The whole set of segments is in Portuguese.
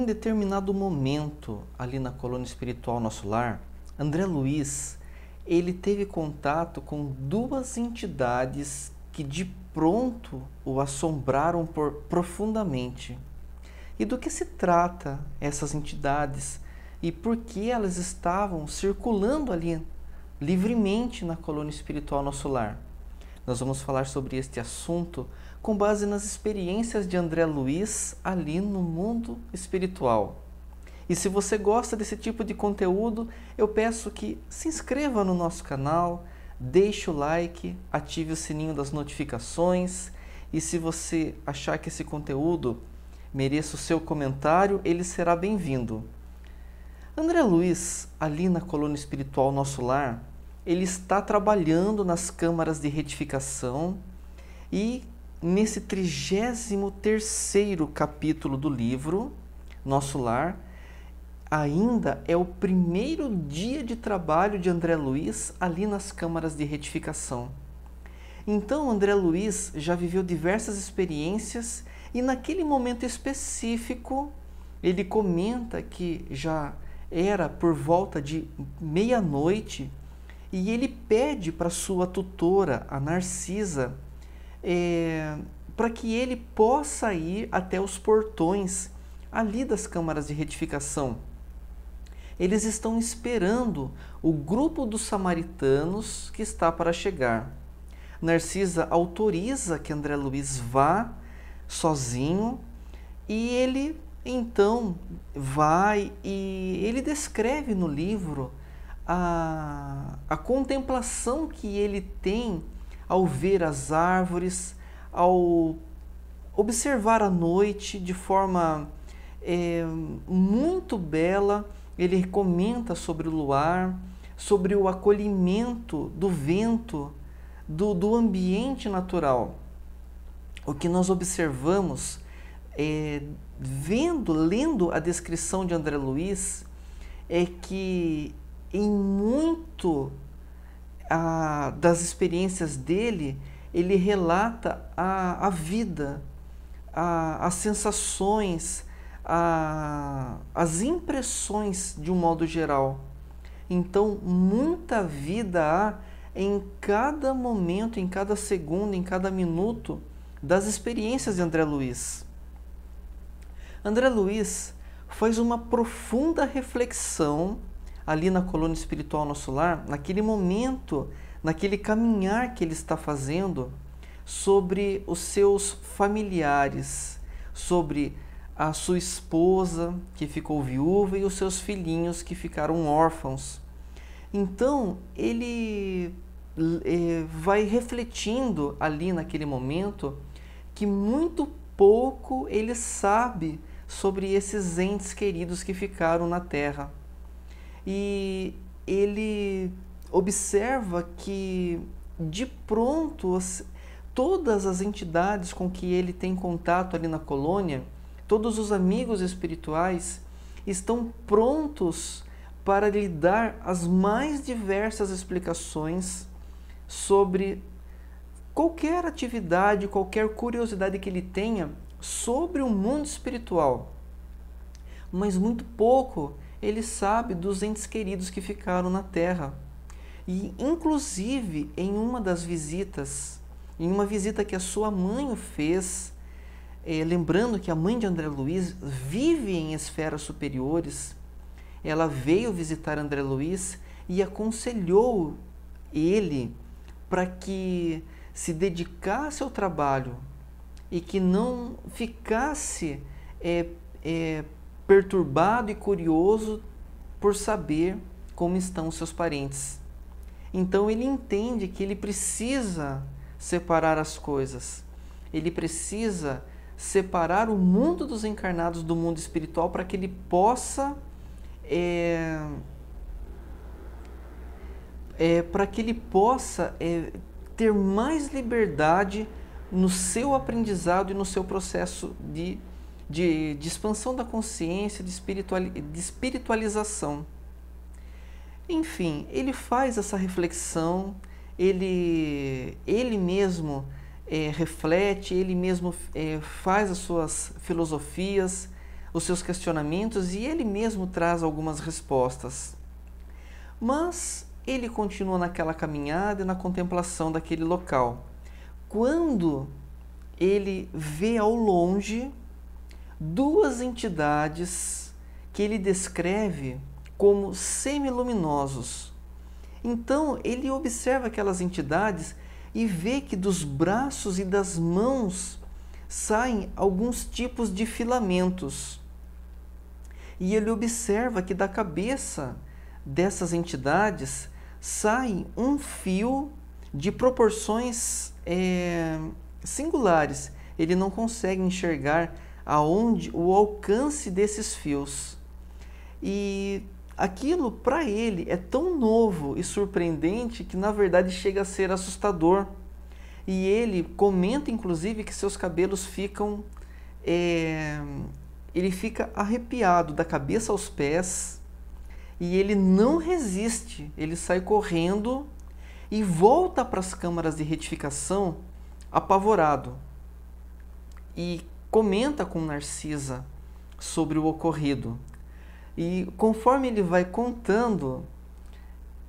um determinado momento ali na colônia espiritual Nosso Lar, André Luiz, ele teve contato com duas entidades que de pronto o assombraram profundamente. E do que se trata essas entidades e por que elas estavam circulando ali livremente na colônia espiritual Nosso Lar? Nós vamos falar sobre este assunto com base nas experiências de André Luiz ali no mundo espiritual. E se você gosta desse tipo de conteúdo, eu peço que se inscreva no nosso canal, deixe o like, ative o sininho das notificações e se você achar que esse conteúdo mereça o seu comentário, ele será bem-vindo. André Luiz, ali na colônia espiritual Nosso Lar, ele está trabalhando nas câmaras de retificação e nesse 33º capítulo do livro Nosso Lar, ainda é o primeiro dia de trabalho de André Luiz ali nas câmaras de retificação. Então, André Luiz já viveu diversas experiências e naquele momento específico, ele comenta que já era por volta de meia-noite e ele pede para sua tutora, a Narcisa, para que ele possa ir até os portões ali das câmaras de retificação. Eles estão esperando o grupo dos samaritanos que está para chegar. Narcisa autoriza que André Luiz vá sozinho e ele então vai e ele descreve no livro a contemplação que ele tem ao ver as árvores, ao observar a noite de forma muito bela. Ele comenta sobre o luar, sobre o acolhimento do vento, do ambiente natural. O que nós observamos, lendo a descrição de André Luiz, é que em muito das experiências dele, ele relata a vida, as sensações, as impressões de um modo geral. Então, muita vida há em cada momento, em cada segundo, em cada minuto das experiências de André Luiz. André Luiz faz uma profunda reflexão ali na colônia espiritual Nosso Lar, naquele momento, naquele caminhar que ele está fazendo sobre os seus familiares, sobre a sua esposa que ficou viúva e os seus filhinhos que ficaram órfãos. Então, ele vai refletindo ali naquele momento que muito pouco ele sabe sobre esses entes queridos que ficaram na Terra. E ele observa que, de pronto, todas as entidades com que ele tem contato ali na colônia, todos os amigos espirituais, estão prontos para lhe dar as mais diversas explicações sobre qualquer atividade, qualquer curiosidade que ele tenha sobre o mundo espiritual. Mas muito pouco ele sabe dos entes queridos que ficaram na Terra. E, inclusive, em uma das visitas, em uma visita que a sua mãe o fez, lembrando que a mãe de André Luiz vive em esferas superiores, ela veio visitar André Luiz e aconselhou ele para que se dedicasse ao trabalho e que não ficasse perturbado e curioso por saber como estão os seus parentes. Então ele entende que ele precisa separar as coisas, ele precisa separar o mundo dos encarnados do mundo espiritual para que ele possa ter mais liberdade no seu aprendizado e no seu processo de expansão da consciência, de espiritualização. Enfim, ele faz essa reflexão, ele mesmo reflete, ele mesmo faz as suas filosofias, os seus questionamentos e ele mesmo traz algumas respostas. Mas ele continua naquela caminhada e na contemplação daquele local. Quando ele vê ao longe duas entidades que ele descreve como semiluminosos. Então ele observa aquelas entidades e vê que dos braços e das mãos saem alguns tipos de filamentos. E ele observa que da cabeça dessas entidades sai um fio de proporções singulares. Ele não consegue enxergar aonde o alcance desses fios. E aquilo para ele é tão novo e surpreendente que na verdade chega a ser assustador. E ele comenta inclusive que seus cabelos ficam... ele fica arrepiado da cabeça aos pés e ele não resiste. Ele sai correndo e volta para as câmaras de retificação apavorado. E comenta com Narcisa sobre o ocorrido. E conforme ele vai contando,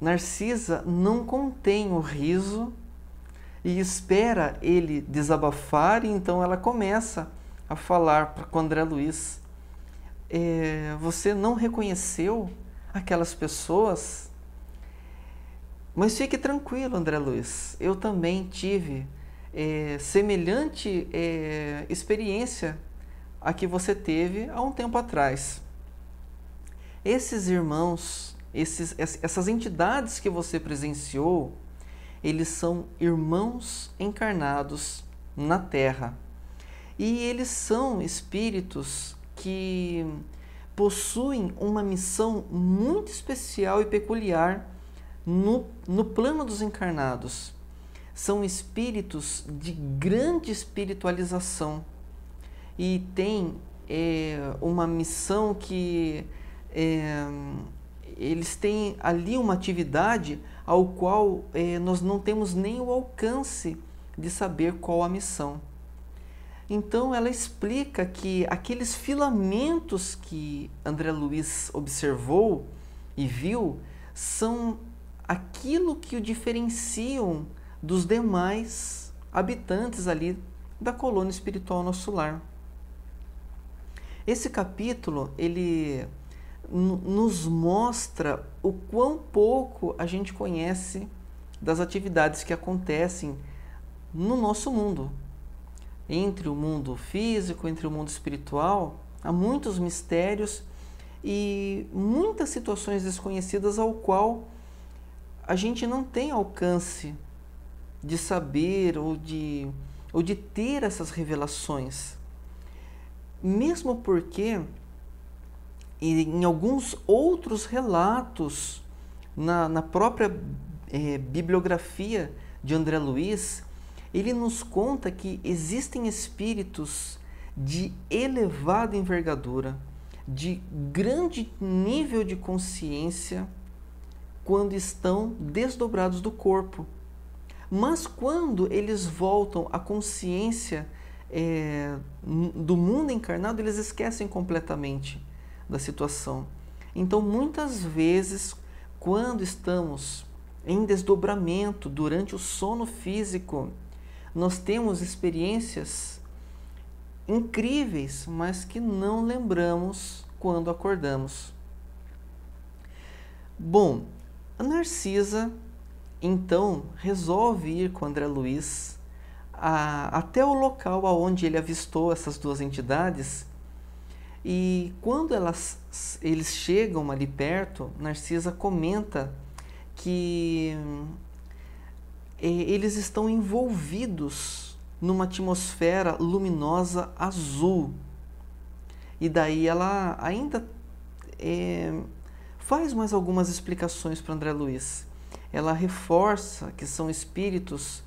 Narcisa não contém o riso e espera ele desabafar, e então ela começa a falar com André Luiz: você não reconheceu aquelas pessoas? Mas fique tranquilo, André Luiz, eu também tive semelhante experiência a que você teve há um tempo atrás. Esses irmãos, essas entidades que você presenciou, eles são irmãos encarnados na Terra. E eles são espíritos que possuem uma missão muito especial e peculiar no plano dos encarnados. São espíritos de grande espiritualização e têm uma missão que eles têm ali uma atividade ao qual nós não temos nem o alcance de saber qual a missão. Então ela explica que aqueles filamentos que André Luiz observou e viu são aquilo que o diferenciam dos demais habitantes ali da colônia espiritual Nosso Lar. Esse capítulo, ele nos mostra o quão pouco a gente conhece das atividades que acontecem no nosso mundo. Entre o mundo físico, entre o mundo espiritual, há muitos mistérios e muitas situações desconhecidas ao qual a gente não tem alcance de saber ou de ter essas revelações. Mesmo porque em alguns outros relatos na própria bibliografia de André Luiz, ele nos conta que existem espíritos de elevada envergadura, de grande nível de consciência, quando estão desdobrados do corpo. Mas quando eles voltam à consciência do mundo encarnado, eles esquecem completamente da situação. Então, muitas vezes, quando estamos em desdobramento durante o sono físico, nós temos experiências incríveis, mas que não lembramos quando acordamos. Bom, a Narcisa então resolve ir com André Luiz até o local onde ele avistou essas duas entidades. E quando eles chegam ali perto, Narcisa comenta que eles estão envolvidos numa atmosfera luminosa azul. E daí ela ainda faz mais algumas explicações para André Luiz. Ela reforça que são espíritos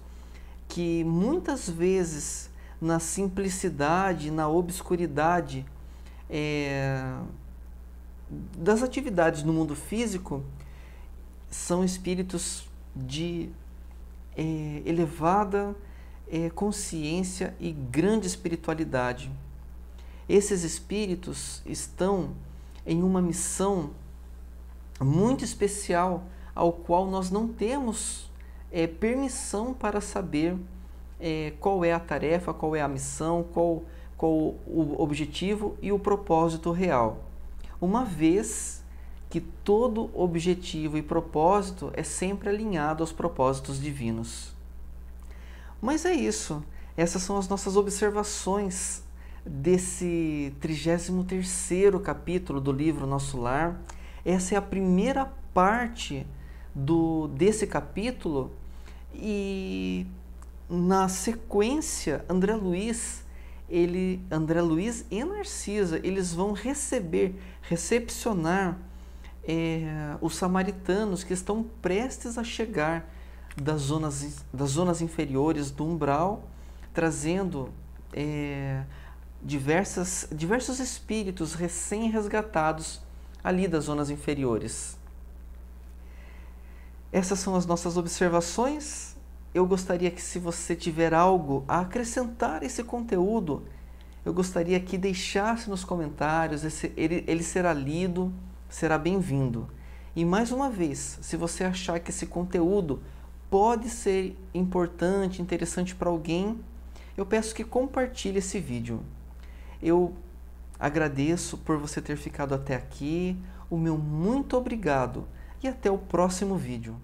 que muitas vezes na simplicidade, na obscuridade das atividades no mundo físico, são espíritos de elevada consciência e grande espiritualidade. Esses espíritos estão em uma missão muito especial, ao qual nós não temos permissão para saber qual é a tarefa, qual é a missão, qual o objetivo e o propósito real. Uma vez que todo objetivo e propósito é sempre alinhado aos propósitos divinos. Mas é isso. Essas são as nossas observações desse 33º capítulo do livro Nosso Lar. Essa é a primeira parte desse capítulo e na sequência André Luiz e Narcisa, eles vão recepcionar os samaritanos que estão prestes a chegar das zonas inferiores do umbral, trazendo diversos espíritos recém-resgatados ali das zonas inferiores. Essas são as nossas observações. Eu gostaria que, se você tiver algo a acrescentar a esse conteúdo, eu gostaria que deixasse nos comentários, ele será lido, será bem-vindo. E mais uma vez, se você achar que esse conteúdo pode ser importante, interessante para alguém, eu peço que compartilhe esse vídeo. Eu agradeço por você ter ficado até aqui, o meu muito obrigado e até o próximo vídeo.